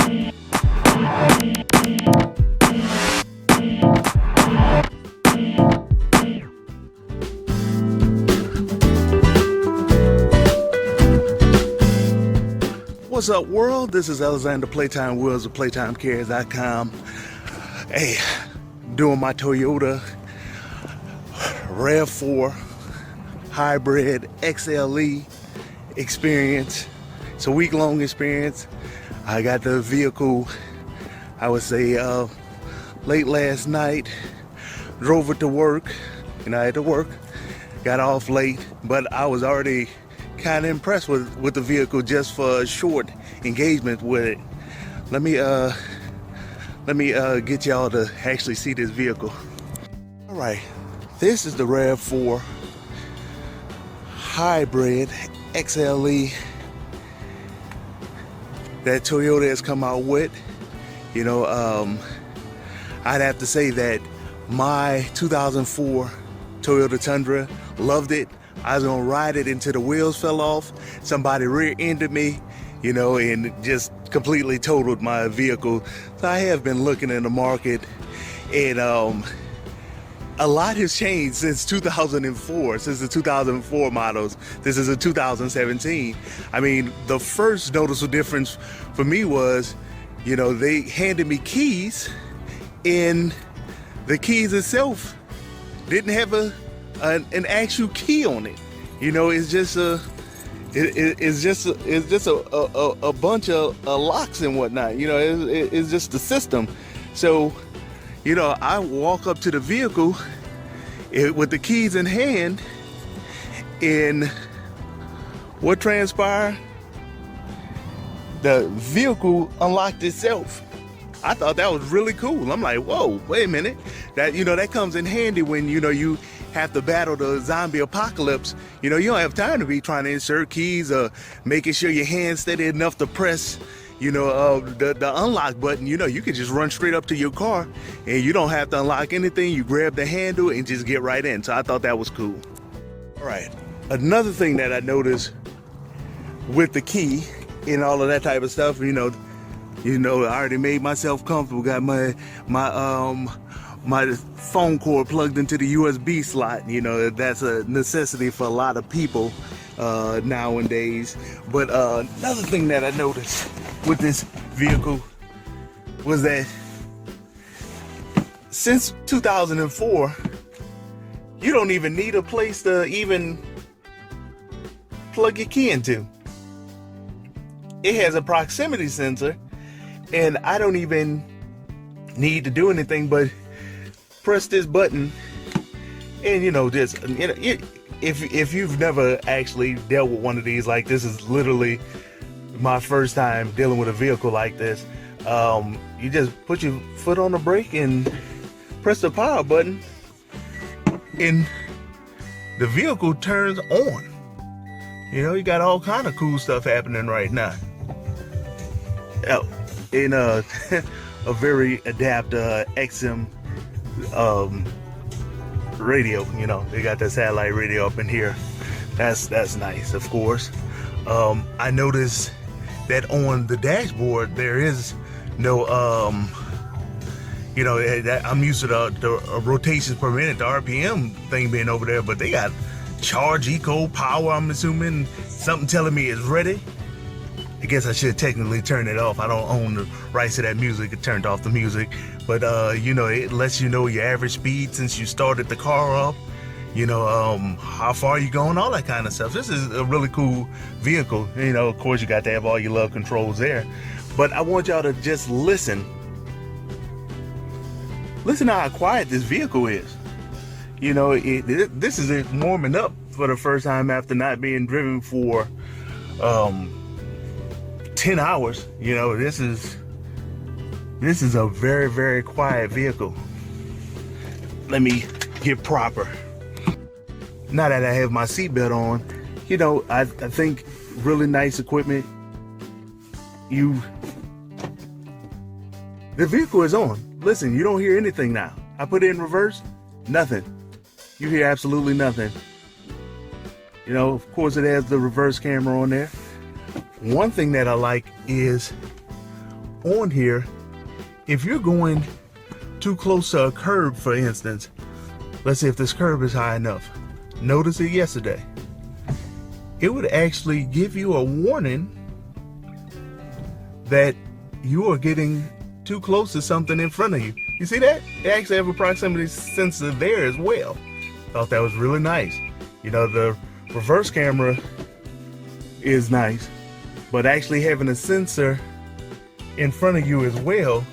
What's up, world? This is Alexander Playtime Wheels of PlayTimeCares.com. Hey, doing my Toyota RAV4 hybrid XLE experience. It's a week-long experience. I got the vehicle, I would say, late last night. Drove it to work, and I had to work. Got off late, but I was already kind of impressed with the vehicle just for a short engagement with it. Let me get y'all to actually see this vehicle. All right, this is the RAV4 hybrid XLE that Toyota has come out with. You know, I'd have to say that my 2004 Toyota Tundra, loved it. I was gonna ride it until the wheels fell off. Somebody rear-ended me, you know, and just completely totaled my vehicle. So I have been looking in the market, and a lot has changed since 2004, since the 2004 models. This is a 2017. I mean, the first noticeable difference for me was, you know, they handed me keys, and the keys itself didn't have an actual key on it. You know, it's just a bunch of locks and whatnot. You know, it's just the system. So, you know, I walk up to the vehicle with the keys in hand, and what transpired? The vehicle unlocked itself. I thought that was really cool. I'm like, whoa, wait a minute. That, you know, that comes in handy when, you know, you have to battle the zombie apocalypse. You know, you don't have time to be trying to insert keys or making sure your hand's steady enough to press, you know, the unlock button. You know, you can just run straight up to your car and you don't have to unlock anything. You grab the handle and just get right in. So I thought that was cool. All right, another thing that I noticed with the key and all of that type of stuff, you know, I already made myself comfortable. Got my phone cord plugged into the USB slot. You know, that's a necessity for a lot of people nowadays. But another thing that I noticed with this vehicle was that since 2004, you don't even need a place to even plug your key into. It has a proximity sensor, and I don't even need to do anything but press this button. And you know, just, you know, if you've never actually dealt with one of these, like, this is literally my first time dealing with a vehicle like this. You just put your foot on the brake and press the power button, and the vehicle turns on. You know, you got all kind of cool stuff happening right now. In a very adept XM radio. You know, they got that satellite radio up in here. That's nice, of course. I noticed that on the dashboard there is no you know, I'm used to the rotations per minute, the RPM thing being over there, but they got charge, eco, power. I'm assuming something telling me it's ready. I guess I should technically turn it off. I don't own the rights to that music. It turned off the music, but you know, it lets you know your average speed since you started the car up. You know, how far you going, all that kind of stuff. This is a really cool vehicle. You know, of course, you got to have all your love controls there, but I want y'all to just listen how quiet this vehicle is. You know, this is it warming up for the first time after not being driven for 10 hours. You know, this is a very, very quiet vehicle. Let me get proper. Now that I have my seatbelt on, you know, I think really nice equipment. The vehicle is on. Listen, you don't hear anything now. I put it in reverse, nothing. You hear absolutely nothing. You know, of course it has the reverse camera on there. One thing that I like is on here, if you're going too close to a curb, for instance, let's say if this curb is high enough, notice it yesterday, it would actually give you a warning that you are getting too close to something in front of you. You see that? They actually have a proximity sensor there as well. Thought that was really nice. You know, the reverse camera is nice, but actually having a sensor in front of you as well.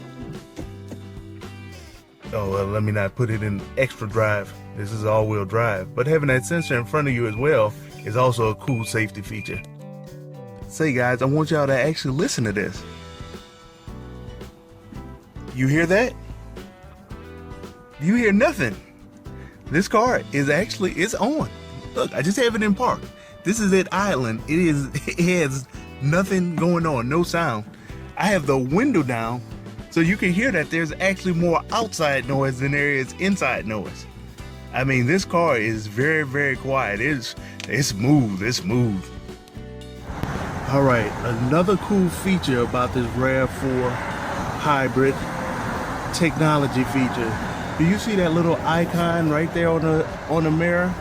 Oh, well, let me not put it in extra drive. This is all-wheel drive. But having that sensor in front of you as well is also a cool safety feature. Say guys, I want y'all to actually listen to this. You hear that? You hear nothing. This car is actually, it's on. Look, I just have it in park. This is at Island. It has nothing going on, no sound. I have the window down, so you can hear that there's actually more outside noise than there is inside noise. I mean, this car is very, very quiet. It's smooth, it's smooth. All right, another cool feature about this RAV4 hybrid technology feature. Do you see that little icon right there on the mirror?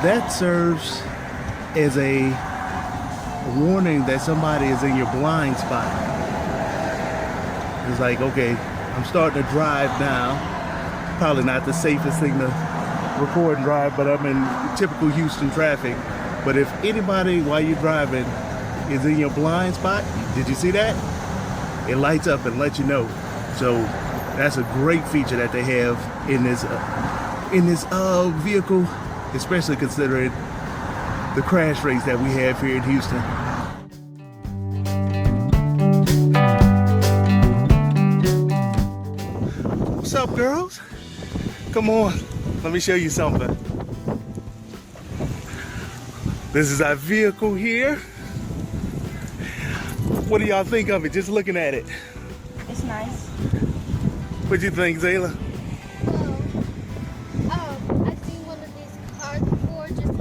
That serves as a warning that somebody is in your blind spot. It's like, okay, I'm starting to drive now. Probably not the safest thing to record and drive, but I'm in typical Houston traffic. But if anybody, while you're driving, is in your blind spot, did you see that? It lights up and lets you know. So that's a great feature that they have in this vehicle, especially considering the crash rates that we have here in Houston. What's up, girls? Come on, let me show you something. This is our vehicle here. What do y'all think of it, just looking at it? It's nice. What do you think, Xela? I've seen one of these cars before, just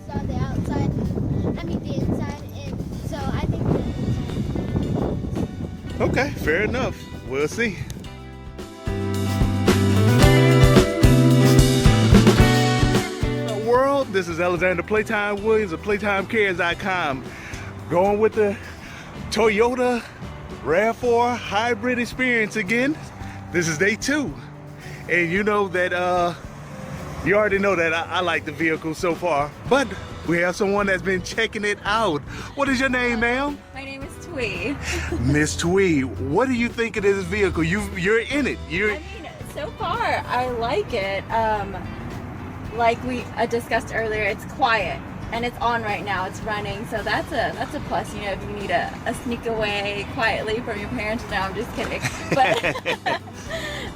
saw the outside, the inside, and so I think the Okay, fair enough. We'll see. World, this is Alexander Playtime Williams of PlayTimeCares.com. Going with the Toyota RAV4 hybrid experience again. This is day 2. And you know that, you already know that I like the vehicle so far. But we have someone that's been checking it out. What is your name, ma'am? My name is Thuy. Miss Thuy, what do you think of this vehicle? You're in it. So far, I like it. Like we discussed earlier, it's quiet and it's on right now. It's running, so that's a plus. You know, if you need a sneak away quietly from your parents. No, I'm just kidding.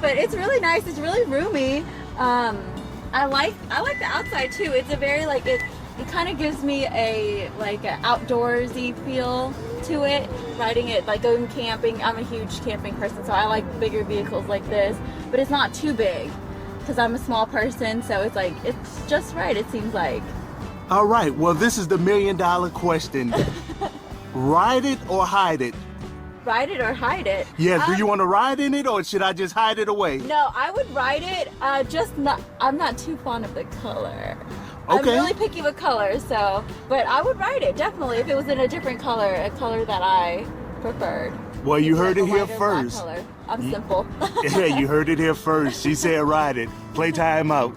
But it's really nice. It's really roomy. I like the outside too. It's a very it kind of gives me an outdoorsy feel to it. Riding it, going camping. I'm a huge camping person, so I like bigger vehicles like this. But it's not too big, because I'm a small person, so it's just right, it seems like. All right, well, this is the $1 million question. Ride it or hide it? Ride it or hide it? Yeah, do you want to ride in it or should I just hide it away? No, I would ride it, I'm not too fond of the color. Okay. I'm really picky with color, so, but I would ride it, definitely, if it was in a different color, a color that I preferred. Well, you heard it here first. I'm simple. Yeah, you heard it here first. She said ride it. Playtime out.